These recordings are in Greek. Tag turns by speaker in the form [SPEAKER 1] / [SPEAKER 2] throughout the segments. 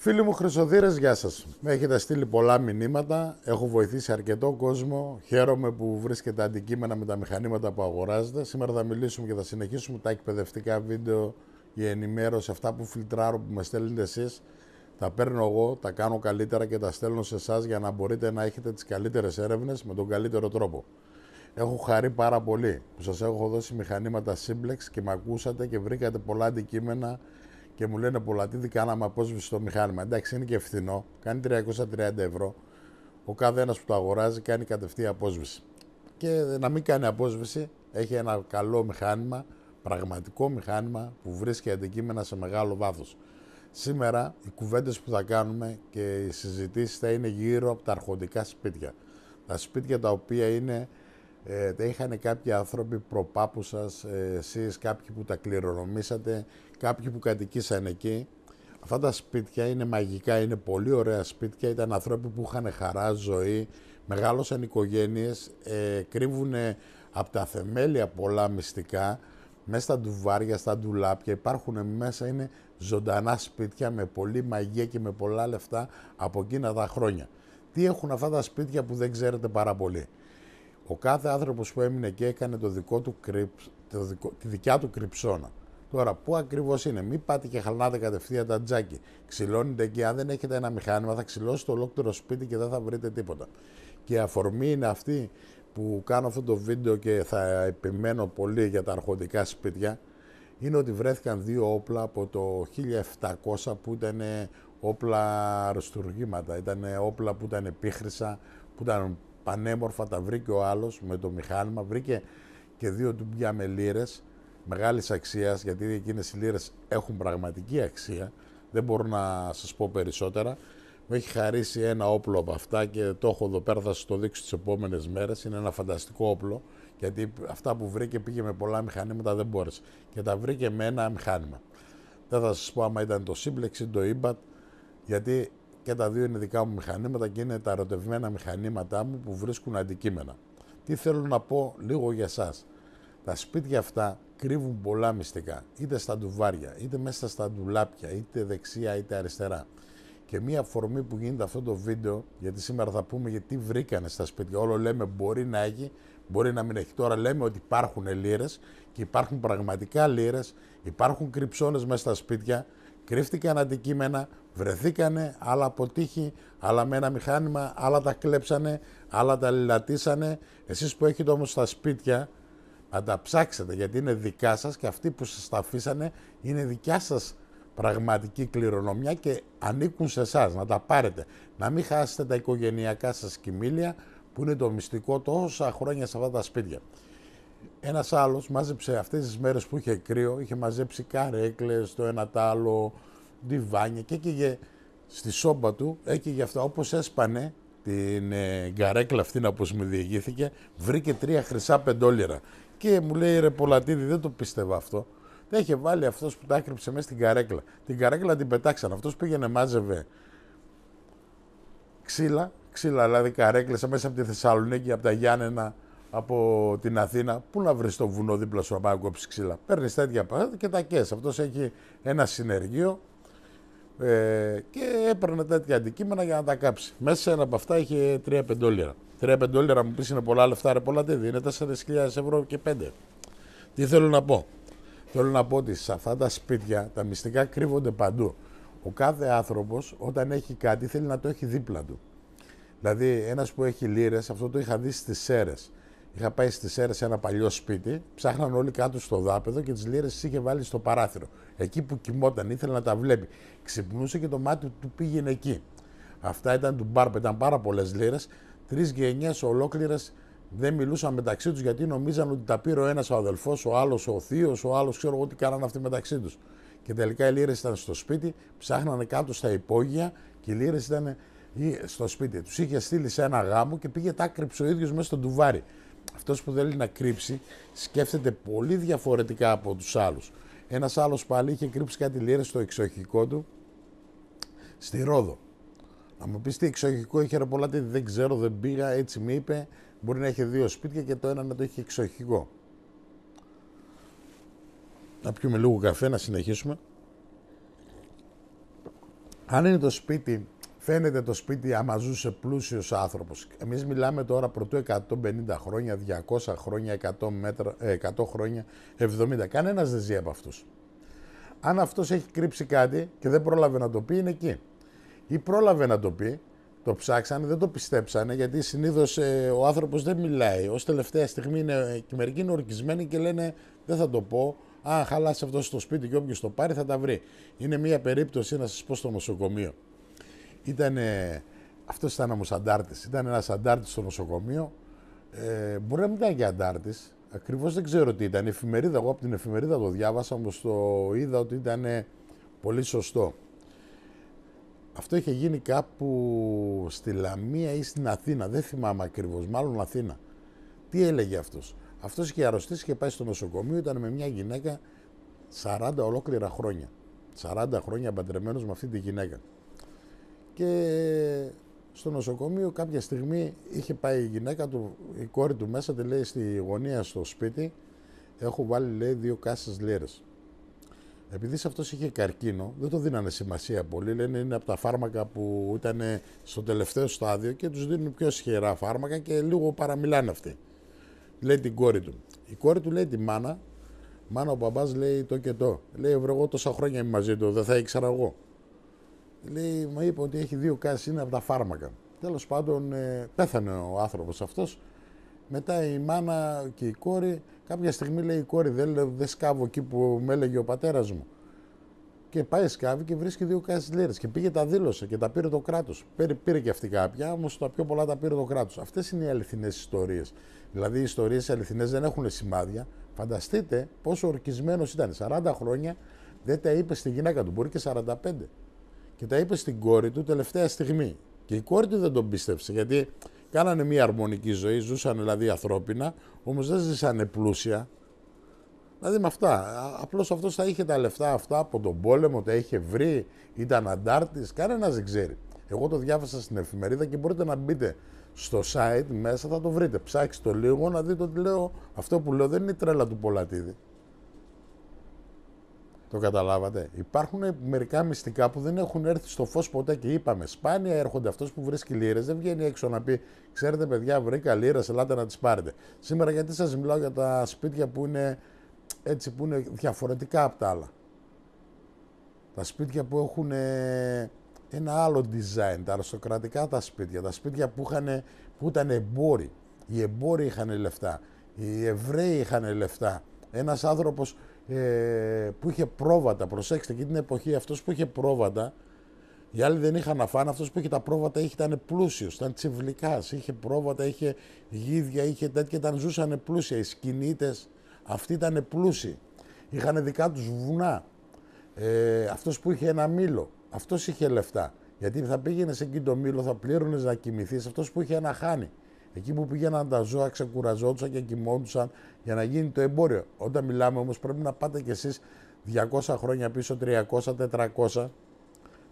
[SPEAKER 1] Φίλοι μου Χρυσοδύρες, γεια σας. Με έχετε στείλει πολλά μηνύματα, έχω βοηθήσει αρκετό κόσμο. Χαίρομαι που βρίσκετε αντικείμενα με τα μηχανήματα που αγοράζετε. Σήμερα θα μιλήσουμε και θα συνεχίσουμε τα εκπαιδευτικά βίντεο, η ενημέρωση, αυτά που φιλτράρω, που με στέλνετε εσείς. Τα παίρνω εγώ, τα κάνω καλύτερα και τα στέλνω σε εσάς για να μπορείτε να έχετε τις καλύτερες έρευνες με τον καλύτερο τρόπο. Έχω χαρεί πάρα πολύ που σας έχω δώσει μηχανήματα Simplex και με ακούσατε και βρήκατε πολλά αντικείμενα και μου λένε πολλατίδη, κάναμε απόσβηση στο μηχάνημα. Εντάξει, είναι και φθηνό, κάνει 330 ευρώ. Ο κάθε ένας που το αγοράζει κάνει κατευθείαν απόσβηση. Και να μην κάνει απόσβηση, έχει ένα καλό μηχάνημα, πραγματικό μηχάνημα που βρίσκει αντικείμενα σε μεγάλο βάθος. Σήμερα οι κουβέντες που θα κάνουμε και οι συζητήσεις θα είναι γύρω από τα αρχοντικά σπίτια. Τα σπίτια τα οποία είναι, τα είχαν κάποιοι άνθρωποι προπάπου σας, εσείς, κάποιοι που τα κληρονομήσατε, κάποιοι που κατοικήσαν εκεί. Αυτά τα σπίτια είναι μαγικά, είναι πολύ ωραία σπίτια, ήταν άνθρωποι που είχαν χαρά, ζωή, μεγάλωσαν οικογένειες, κρύβουν από τα θεμέλια πολλά μυστικά, μέσα στα ντουβάρια, στα ντουλάπια, υπάρχουν μέσα, είναι ζωντανά σπίτια με πολλή μαγεία και με πολλά λεφτά από εκείνα τα χρόνια. Τι έχουν αυτά τα σπίτια που δεν ξέρετε πάρα πολύ? Ο κάθε άνθρωπος που έμεινε εκεί έκανε το δικό του τη δικιά του κρυψώνα. Τώρα, πού ακριβώς είναι? Μην πάτε και χαλνάτε κατευθείαν τα τζάκι. Ξυλώνετε εκεί. Αν δεν έχετε ένα μηχάνημα, θα ξυλώσετε ολόκληρο σπίτι και δεν θα βρείτε τίποτα. Και η αφορμή είναι αυτή που κάνω αυτό το βίντεο και θα επιμένω πολύ για τα αρχοντικά σπίτια. Είναι ότι βρέθηκαν δύο όπλα από το 1700 που ήταν όπλα αριστουργήματα. Ήταν όπλα που ήταν επίχρησα, που ήταν πανέμορφα, τα βρήκε ο άλλος με το μηχάνημα. Βρήκε και δύο τουμπιά με λίρες μεγάλης αξίας, γιατί εκείνες οι λίρες έχουν πραγματική αξία. Δεν μπορώ να σας πω περισσότερα. Μου έχει χαρίσει ένα όπλο από αυτά και το έχω εδώ πέρα, θα σας το δείξω τις επόμενες μέρες. Είναι ένα φανταστικό όπλο, γιατί αυτά που βρήκε πήγε με πολλά μηχανήματα, δεν μπόρεσε. Και τα βρήκε με ένα μηχάνημα. Δεν θα σας πω άμα ήταν το Simplex ή το IBAT, γιατί και τα δύο είναι δικά μου μηχανήματα και είναι τα ερωτευμένα μηχανήματά μου που βρίσκουν αντικείμενα. Τι θέλω να πω λίγο για εσάς? Τα σπίτια αυτά κρύβουν πολλά μυστικά, είτε στα ντουβάρια, είτε μέσα στα ντουλάπια, είτε δεξιά είτε αριστερά. Και μία αφορμή που γίνεται αυτό το βίντεο, γιατί σήμερα θα πούμε γιατί βρήκανε στα σπίτια. Όλο λέμε μπορεί να έχει, μπορεί να μην έχει. Τώρα λέμε ότι υπάρχουν λίρες και υπάρχουν πραγματικά λίρες, υπάρχουν κρυψώνες μέσα στα σπίτια, κρύφτηκαν αντικείμενα, βρεθήκανε, άλλα από τύχη, άλλα με ένα μηχάνημα, άλλα τα κλέψανε, άλλα τα λιλατήσανε. Εσείς που έχετε όμως στα σπίτια, να τα ψάξετε, γιατί είναι δικά σας και αυτοί που σας τα αφήσανε είναι δικιά σας πραγματική κληρονομιά και ανήκουν σε εσάς. Να τα πάρετε, να μην χάσετε τα οικογενειακά σας κοιμήλια που είναι το μυστικό τόσα χρόνια σε αυτά τα σπίτια. Ένας άλλος μάζεψε αυτές τις μέρες που είχε κρύο, είχε μαζέψει καρέκλες, το ένα τ' άλλο, διβάνια και έκαιγε στη σόμπα του, έκαιγε αυτά. Όπως έσπανε την καρέκλα αυτή, όπως μου διηγήθηκε, βρήκε 3 χρυσά πεντόλιρα. Και μου λέει, ρε Πολατίδη, δεν το πίστευα αυτό. Τα είχε βάλει αυτός που τα άκρυψε μέσα στην καρέκλα. Την καρέκλα την πετάξαν. Αυτός πήγαινε, μάζευε ξύλα, δηλαδή καρέκλες μέσα από τη Θεσσαλονίκη, από τα Γιάννενα, από την Αθήνα. Πού να βρει το βουνό δίπλα σου να πάει να κόψει ξύλα? Παίρνει τέτοια πράγματα και τα καίς. Αυτός έχει ένα συνεργείο και έπαιρνε τέτοια αντικείμενα για να τα κάψει. Μέσα σε ένα από αυτά είχε 3 πεντόλιρα. 3 πεντόλιρα μου πεις είναι πολλά λεφτά, ρε Πολατίδη, είναι 4.000 ευρώ και 5. Τι θέλω να πω? Θέλω να πω ότι σε αυτά τα σπίτια τα μυστικά κρύβονται παντού. Ο κάθε άνθρωπος όταν έχει κάτι θέλει να το έχει δίπλα του. Δηλαδή ένας που έχει λίρες, αυτό το είχα δει στις Σέρρες. Είχα πάει στις Σέρρες σε ένα παλιό σπίτι, ψάχναν όλοι κάτω στο δάπεδο και τις λίρες τις είχε βάλει στο παράθυρο. Εκεί που κοιμόταν, ήθελε να τα βλέπει. Ξυπνούσε και το μάτι του πήγαινε εκεί. Αυτά ήταν του Μπάρμπε, ήταν πάρα πολλές λίρες. 3 γενιές ολόκληρες δεν μιλούσαν μεταξύ τους γιατί νομίζαν ότι τα πήρε ο ένας ο αδελφός, ο άλλος ο θείος, ο άλλος ξέρω εγώ τι κάνανε αυτοί μεταξύ τους. Και τελικά οι λίρες ήταν στο σπίτι, ψάχνανε κάτω στα υπόγεια και οι λίρες ήταν στο σπίτι. Τους είχε στείλει σε ένα γάμο και πήγε τα κρύψε ο ίδιος μέσα στο ντουβάρι. Αυτός που θέλει να κρύψει σκέφτεται πολύ διαφορετικά από τους άλλους. Ένας άλλος πάλι είχε κρύψει κάτι λίρες στο εξοχικό του στη Ρόδο. Να μου πεις τι εξοχικό είχε, ρε Πολατίδη, δεν ξέρω, δεν πήγα, έτσι μου είπε. Μπορεί να έχει 2 σπίτια και το ένα να το έχει εξοχικό. Να πιούμε λίγο καφέ, να συνεχίσουμε. Αν είναι το σπίτι, φαίνεται το σπίτι άμα ζούσε πλούσιος άνθρωπος. Εμείς μιλάμε τώρα πρωτού 150 χρόνια, 200 χρόνια, 100 χρόνια, 70. Κανένας δεν ζει από αυτούς. Αν αυτός έχει κρύψει κάτι και δεν πρόλαβε να το πει, είναι εκεί. Ή πρόλαβε να το πει, το ψάξανε, δεν το πιστέψανε, γιατί συνήθως ο άνθρωπος δεν μιλάει. Ως τελευταία στιγμή και μερικοί είναι ορκισμένοι και λένε δεν θα το πω. Αν χαλάσει αυτό στο σπίτι και όποιος το πάρει θα τα βρει. Είναι μια περίπτωση, να σας πω, στο νοσοκομείο. Αυτός ήταν όμως αντάρτης. Ήταν ένας αντάρτης στο νοσοκομείο. Μπορεί να μην ήταν και αντάρτης. Ακριβώς δεν ξέρω τι ήταν. Εφημερίδα, εγώ από την εφημερίδα το διάβασα, όμως το είδα ότι ήταν πολύ σωστό. Αυτό είχε γίνει κάπου στη Λαμία ή στην Αθήνα. Δεν θυμάμαι ακριβώς. Μάλλον Αθήνα. Τι έλεγε αυτός? Αυτός είχε αρρωστήσει και πάει στο νοσοκομείο. Ήταν με μια γυναίκα 40 ολόκληρα χρόνια. 40 χρόνια παντρεμένος με αυτή τη γυναίκα. Και στο νοσοκομείο κάποια στιγμή είχε πάει η γυναίκα του, η κόρη του μέσα, τη λέει στη γωνία στο σπίτι, έχω βάλει, λέει, 2 κάσες λίρες. Επειδή σε αυτός είχε καρκίνο, δεν το δίνανε σημασία πολύ, λένε είναι από τα φάρμακα που ήταν στο τελευταίο στάδιο και τους δίνουν πιο ισχυρά φάρμακα και λίγο παραμιλάνε αυτοί. Λέει την κόρη του. Η κόρη του λέει τη μάνα, ο μπαμπάς λέει το και το. Λέει, εγώ τόσα χρόνια είμαι μαζί του, δεν θα ήξερα εγώ. Λέει, μου είπε ότι έχει 2 κάσες, είναι από τα φάρμακα. Τέλος πάντων, πέθανε ο άνθρωπος αυτός. Μετά η μάνα και η κόρη, κάποια στιγμή λέει η κόρη, δεν σκάβω εκεί που με έλεγε ο πατέρας μου. Και πάει σκάβει και βρίσκει 2 κάσες λίρες. Και πήγε, τα δήλωσε και τα πήρε το κράτος. Πήρε και αυτή κάποια, όμως τα πιο πολλά τα πήρε το κράτος. Αυτές είναι οι αληθινές ιστορίες. Δηλαδή οι ιστορίες αληθινές δεν έχουν σημάδια. Φανταστείτε πόσο ορκισμένος ήταν. 40 χρόνια δεν τα είπε στη γυναίκα του, μπορεί και 45. Και τα είπε στην κόρη του τελευταία στιγμή. Και η κόρη του δεν τον πίστεψε, γιατί κάνανε μια αρμονική ζωή, ζούσαν δηλαδή ανθρώπινα, όμως δεν ζήσανε πλούσια. Δηλαδή με αυτά. Απλώς αυτός θα είχε τα λεφτά αυτά από τον πόλεμο, τα είχε βρει, ήταν αντάρτης, κανένας δεν ξέρει. Εγώ το διάβασα στην εφημερίδα και μπορείτε να μπείτε στο site μέσα, θα το βρείτε. Ψάξτε το λίγο να δείτε ότι λέω, αυτό που λέω δεν είναι η τρέλα του Πολατίδη. Το καταλάβατε. Υπάρχουν μερικά μυστικά που δεν έχουν έρθει στο φως ποτέ και είπαμε. Σπάνια έρχονται. Αυτός που βρίσκει λίρες δεν βγαίνει έξω να πει: ξέρετε, παιδιά, βρήκα λίρες, ελάτε να τις πάρετε. Σήμερα, γιατί σας μιλάω για τα σπίτια που είναι έτσι, που είναι διαφορετικά από τα άλλα. Τα σπίτια που έχουν ένα άλλο design, τα αριστοκρατικά τα σπίτια που ήταν εμπόροι. Οι εμπόροι είχαν λεφτά. Οι Εβραίοι είχαν λεφτά. Ένας άνθρωπος που είχε πρόβατα, προσέξτε, και την εποχή αυτός που είχε πρόβατα, οι άλλοι δεν είχαν να φάνε, αυτός που είχε τα πρόβατα ήταν πλούσιος, ήταν τσιβλικάς, είχε πρόβατα, είχε γίδια, είχε τέτοια, ζούσαν πλούσια. Οι σκηνίτες αυτοί ήταν πλούσιοι, είχαν δικά τους βουνά. Αυτός που είχε ένα μήλο, αυτός είχε λεφτά, γιατί θα πήγαινες εκεί το μήλο, θα πλήρωνες να κοιμηθείς. Αυτός που είχε ένα χάνι, εκεί που πήγαιναν τα ζώα, ξεκουραζόντουσαν και κοιμόντουσαν για να γίνει το εμπόριο. Όταν μιλάμε όμως πρέπει να πάτε κι εσείς 200 χρόνια πίσω, 300, 400.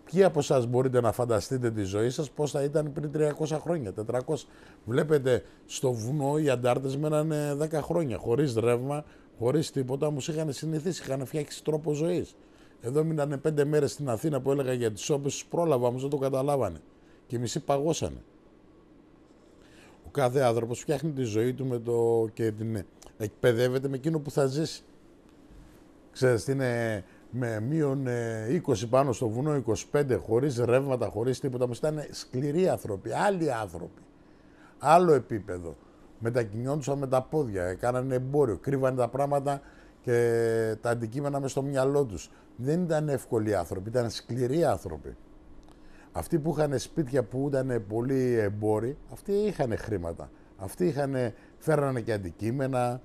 [SPEAKER 1] Ποιοι από εσάς μπορείτε να φανταστείτε τη ζωή σας πώς θα ήταν πριν 300 χρόνια, 400. Βλέπετε στο βουνό οι αντάρτες μένανε 10 χρόνια, χωρίς ρεύμα, χωρίς τίποτα, όμως είχαν συνηθίσει, είχαν φτιάξει τρόπο ζωής. Εδώ μείνανε 5 μέρες στην Αθήνα που έλεγα για τις σόπες, τους πρόλαβα, όμως δεν το καταλάβανε. Και μισοί παγώσανε. Ο κάθε άνθρωπος φτιάχνει τη ζωή του και την εκπαιδεύεται με εκείνο που θα ζήσει. Ξέρεις, είναι με μείον 20 πάνω στο βουνό, 25, χωρίς ρεύματα, χωρίς τίποτα. Όμως ήταν σκληροί άνθρωποι, άλλοι άνθρωποι. Άλλο επίπεδο. Μετακινιόντουσαν με τα πόδια, κάνανε εμπόριο, κρύβανε τα πράγματα και τα αντικείμενα μες στο μυαλό τους. Δεν ήταν εύκολοι άνθρωποι, ήταν σκληροί άνθρωποι. Αυτοί που είχαν σπίτια που ήταν πολύ εμπόροι, αυτοί είχαν χρήματα. Αυτοί φέρανε και αντικείμενα,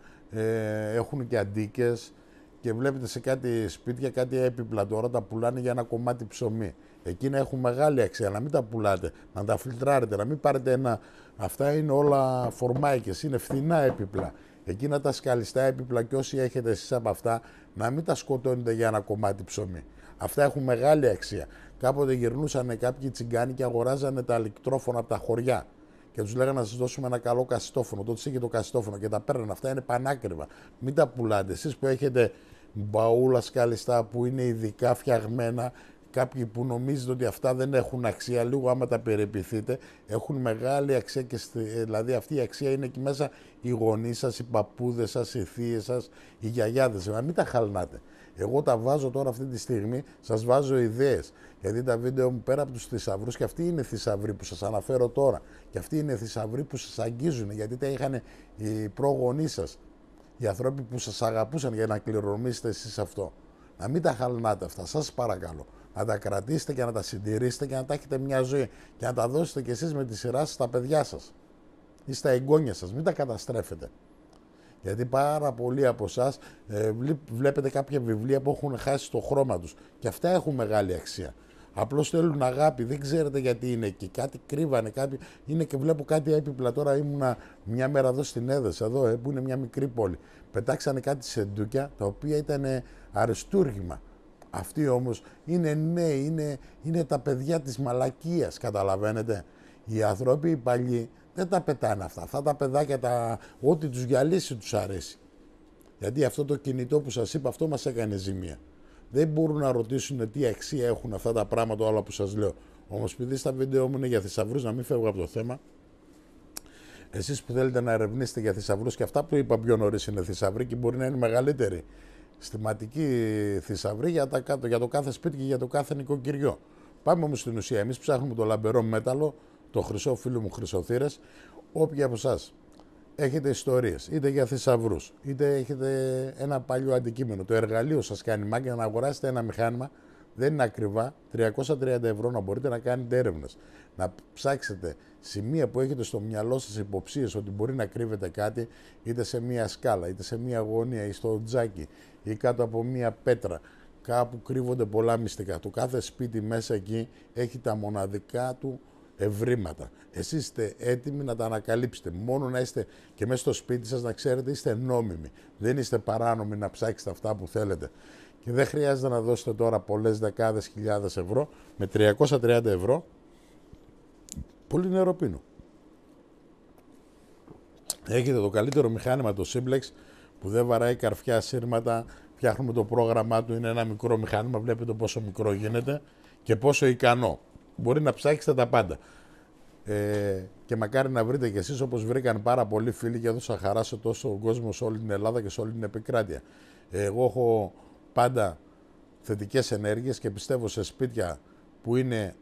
[SPEAKER 1] έχουν και αντίκες και βλέπετε σε κάτι σπίτια κάτι έπιπλα τώρα τα πουλάνε για ένα κομμάτι ψωμί. Εκείνα έχουν μεγάλη αξία, να μην τα πουλάτε, να τα φιλτράρετε, να μην πάρετε ένα. Αυτά είναι όλα φορμάικες, είναι φθηνά έπιπλα. Εκείνα τα σκαλιστά έπιπλα και όσοι έχετε εσείς από αυτά, να μην τα σκοτώνετε για ένα κομμάτι ψωμί. Αυτά έχουν μεγάλη αξία. Κάποτε γυρνούσαν κάποιοι τσιγκάνοι και αγοράζανε τα ηλεκτρόφωνα από τα χωριά. Και τους λέγανε να σας δώσουμε ένα καλό κασιτόφωνο. Τότε είχε το κασιτόφωνο και τα παίρνανε. Αυτά είναι πανάκριβα. Μην τα πουλάτε. Εσείς που έχετε μπαούλα σκαλιστά που είναι ειδικά φτιαγμένα, κάποιοι που νομίζετε ότι αυτά δεν έχουν αξία, λίγο άμα τα περιποιηθείτε, έχουν μεγάλη αξία και δηλαδή αυτή η αξία είναι εκεί μέσα οι γονείς σας, οι παππούδες σας, οι θείες σας, οι γιαγιάδες σας. Μην τα χαλνάτε. Εγώ τα βάζω τώρα αυτή τη στιγμή, σας βάζω ιδέες. Γιατί τα βίντεο μου πέρα από τους θησαυρούς, και αυτοί είναι θησαυροί που σας αναφέρω τώρα. Και αυτοί είναι θησαυροί που σας αγγίζουν, γιατί τα είχαν οι προγονείς σας. Οι άνθρωποι που σας αγαπούσαν για να κληρονομήσετε εσείς αυτό. Να μην τα χαλνάτε αυτά, σας παρακαλώ. Να τα κρατήσετε και να τα συντηρήσετε και να τα έχετε μια ζωή. Και να τα δώσετε κι εσείς με τη σειρά σας στα παιδιά σας ή στα εγγόνια σας. Μην τα καταστρέφετε. Γιατί πάρα πολλοί από εσάς βλέπετε κάποια βιβλία που έχουν χάσει το χρώμα τους. Και αυτά έχουν μεγάλη αξία. Απλώς θέλουν αγάπη, δεν ξέρετε γιατί είναι εκεί. Κάτι κρύβανε, κάτι είναι και βλέπω κάτι έπιπλα. Τώρα ήμουνα μια μέρα εδώ στην Έδεσα, εδώ που είναι μια μικρή πόλη. Πετάξανε κάτι σεντούκια τα οποία ήταν αριστούργημα. Αυτοί όμως είναι νέοι, είναι τα παιδιά της μαλακίας, καταλαβαίνετε. Οι άνθρωποι οι παλιοί δεν τα πετάνε αυτά. Αυτά τα παιδάκια, ό,τι τους γυαλίσει τους αρέσει. Γιατί αυτό το κινητό που σας είπα, αυτό μας έκανε ζημία. Δεν μπορούν να ρωτήσουν τι αξία έχουν αυτά τα πράγματα όλα που σας λέω. Όμως επειδή στα βίντεο μου είναι για θησαυρούς, να μην φεύγω από το θέμα, εσείς που θέλετε να ερευνήσετε για θησαυρούς, και αυτά που είπα πιο νωρίς είναι θησαυροί και μπορεί να είναι μεγαλύτεροι στιματικοί θησαυροί για το κάθε σπίτι και για το κάθε νοικοκυριό. Πάμε όμως στην ουσία. Εμείς ψάχνουμε το λαμπερό μέταλλο, το χρυσό, φίλο μου χρυσοθύρες. Όποιοι από εσάς έχετε ιστορίες, είτε για θησαυρούς, είτε έχετε ένα παλιό αντικείμενο, το εργαλείο σας κάνει μάγκα να αγοράσετε ένα μηχάνημα, δεν είναι ακριβά, 330 ευρώ, να μπορείτε να κάνετε έρευνες, να ψάξετε σημεία που έχετε στο μυαλό σας υποψίες ότι μπορεί να κρύβεται κάτι, είτε σε μία σκάλα, είτε σε μία γωνία ή στο τζάκι ή κάτω από μία πέτρα. Κάπου κρύβονται πολλά μυστικά. Το κάθε σπίτι μέσα εκεί έχει τα μοναδικά του ευρήματα. Εσείς είστε έτοιμοι να τα ανακαλύψετε. Μόνο να είστε και μέσα στο σπίτι σας να ξέρετε είστε νόμιμοι. Δεν είστε παράνομοι να ψάξετε αυτά που θέλετε. Και δεν χρειάζεται να δώσετε τώρα πολλές δεκάδες χιλιάδες ευρώ. Με 330 ευρώ πολύ νερό πίνω. Έχετε το καλύτερο μηχάνημα, το Simplex, που δεν βαράει καρφιά, σύρματα. Φτιάχνουμε το πρόγραμμά του, είναι ένα μικρό μηχάνημα. Βλέπετε πόσο μικρό γίνεται και πόσο ικανό. Μπορεί να ψάξετε τα πάντα. Και μακάρι να βρείτε κι εσείς, όπως βρήκαν πάρα πολλοί φίλοι, και έδωσα χαρά σε τόσο κόσμο, σε όλη την Ελλάδα και σε όλη την επικράτεια. Εγώ έχω πάντα θετικές ενέργειες και πιστεύω σε σπίτια που είναι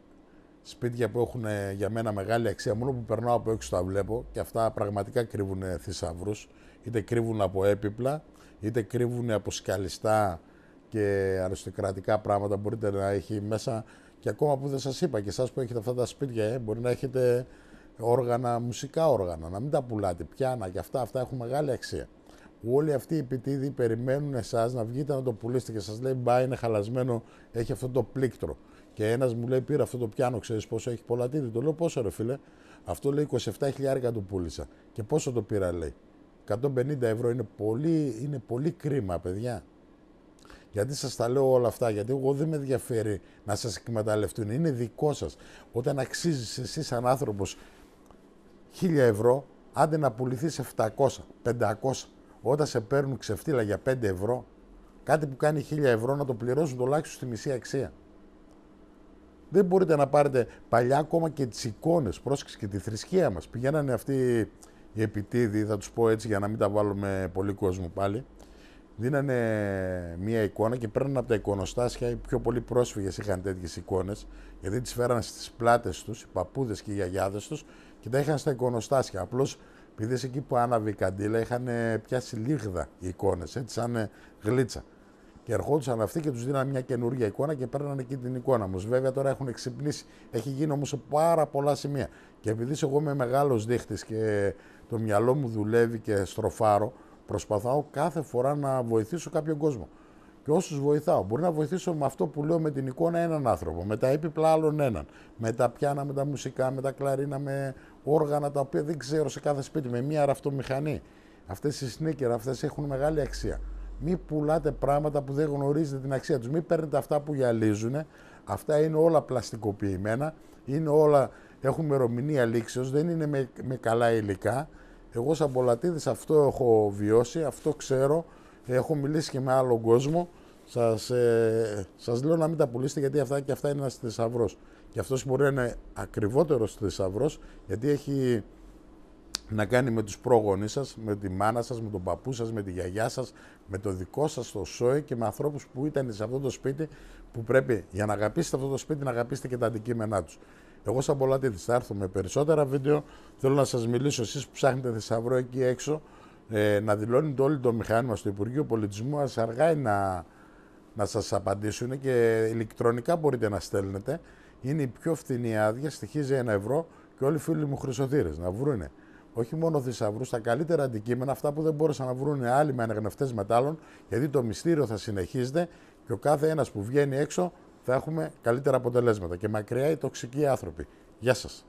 [SPEAKER 1] σπίτια που έχουν για μένα μεγάλη αξία. Μόνο που περνάω από έξω τα βλέπω και αυτά πραγματικά κρύβουν θησαυρούς. Είτε κρύβουν από έπιπλα, είτε κρύβουν από σκαλιστά και αριστοκρατικά πράγματα. Μπορείτε να έχει μέσα. Και ακόμα που δεν σας είπα, και εσάς που έχετε αυτά τα σπίτια, μπορεί να έχετε όργανα, μουσικά όργανα, να μην τα πουλάτε, πιάνα και αυτά έχουν μεγάλη αξία. Όλοι αυτοί οι επιτίδοι περιμένουν εσάς να βγείτε να το πουλήσετε και σας λέει μπα, είναι χαλασμένο, έχει αυτό το πλήκτρο. Και ένας μου λέει πήρα αυτό το πιάνο, ξέρεις πόσο έχει πολλατίδι. Το λέω πόσο ρε φίλε, αυτό λέει 27.000 το πούλησα. Και πόσο το πήρα λέει, 150 ευρώ, είναι πολύ κρίμα παιδιά. Γιατί σας τα λέω όλα αυτά, γιατί εγώ δεν με ενδιαφέρει να σας εκμεταλλευτούν, είναι δικό σας. Όταν αξίζεις εσύ σαν άνθρωπος 1.000 ευρώ, άντε να πουληθείς 700, 500, όταν σε παίρνουν ξεφτύλα για 5 ευρώ, κάτι που κάνει 1.000 ευρώ να το πληρώσουν τουλάχιστον στη μισή αξία. Δεν μπορείτε να πάρετε παλιά ακόμα και τις εικόνες, πρόσεξε και τη θρησκεία μας. Πηγαίνανε αυτοί οι επιτίδοι, θα τους πω έτσι για να μην τα βάλουμε πολύ κόσμο πάλι. Δίνανε μία εικόνα και παίρνανε από τα εικονοστάσια, οι πιο πολλοί πρόσφυγες είχαν τέτοιες εικόνες, γιατί τις φέραν στις πλάτες τους, οι παππούδες και οι γιαγιάδες τους, και τα είχαν στα εικονοστάσια. Απλώς, επειδή εκεί που άναβε η καντήλα, είχαν πιάσει λίγδα οι εικόνες, έτσι σαν γλίτσα. Και ερχόντουσαν αυτοί και τους δίνανε μια καινούργια εικόνα και παίρνανε εκεί την εικόνα μου. Βέβαια τώρα έχουν ξυπνήσει, έχει γίνει όμως σε πάρα πολλά σημεία. Και επειδή εγώ είμαι μεγάλος δείχτης και το μυαλό μου δουλεύει και στροφάρω, προσπαθάω κάθε φορά να βοηθήσω κάποιον κόσμο. Και όσους βοηθάω, μπορεί να βοηθήσω με αυτό που λέω με την εικόνα έναν άνθρωπο, με τα έπιπλα άλλον έναν, με τα πιάνα, με τα μουσικά, με τα κλαρίνα, με όργανα τα οποία δεν ξέρω σε κάθε σπίτι, με μία ραφτομηχανή. Αυτές οι σνίκερ, αυτές έχουν μεγάλη αξία. Μην πουλάτε πράγματα που δεν γνωρίζετε την αξία τους. Μην παίρνετε αυτά που γυαλίζουν. Αυτά είναι όλα πλαστικοποιημένα, είναι όλα, έχουν ημερομηνία λήξεως, δεν είναι με καλά υλικά. Εγώ σαν Πολατίδης αυτό έχω βιώσει, αυτό ξέρω, έχω μιλήσει και με άλλον κόσμο σας λέω να μην τα πουλήσετε, γιατί αυτά είναι ένας θησαυρός. Και αυτός μπορεί να είναι ακριβότερος θησαυρός, γιατί έχει να κάνει με τους πρόγονείς σας, με τη μάνα σας, με τον παππού σας, με τη γιαγιά σας, με το δικό σας το σόι και με ανθρώπους που ήταν σε αυτό το σπίτι, που πρέπει για να αγαπήσετε αυτό το σπίτι να αγαπήσετε και τα αντικείμενά τους. Εγώ σαν Πολάτηδης θα έρθω με περισσότερα βίντεο. Θέλω να σας μιλήσω, εσείς που ψάχνετε θησαυρό εκεί έξω, να δηλώνετε όλοι το μηχάνημα στο Υπουργείο Πολιτισμού. Ας αργάει να σας απαντήσουν και ηλεκτρονικά μπορείτε να στέλνετε. Είναι η πιο φθηνή άδεια, στοιχίζει 1 ευρώ και όλοι οι φίλοι μου χρυσοθύρες να βρούνε όχι μόνο θησαυρούς, τα καλύτερα αντικείμενα, αυτά που δεν μπόρεσαν να βρουν άλλοι με αναγνευτές μετάλλων, γιατί το μυστήριο θα συνεχίζεται και ο κάθε ένας που βγαίνει έξω θα έχουμε καλύτερα αποτελέσματα και μακριά οι τοξικοί άνθρωποι. Γεια σας.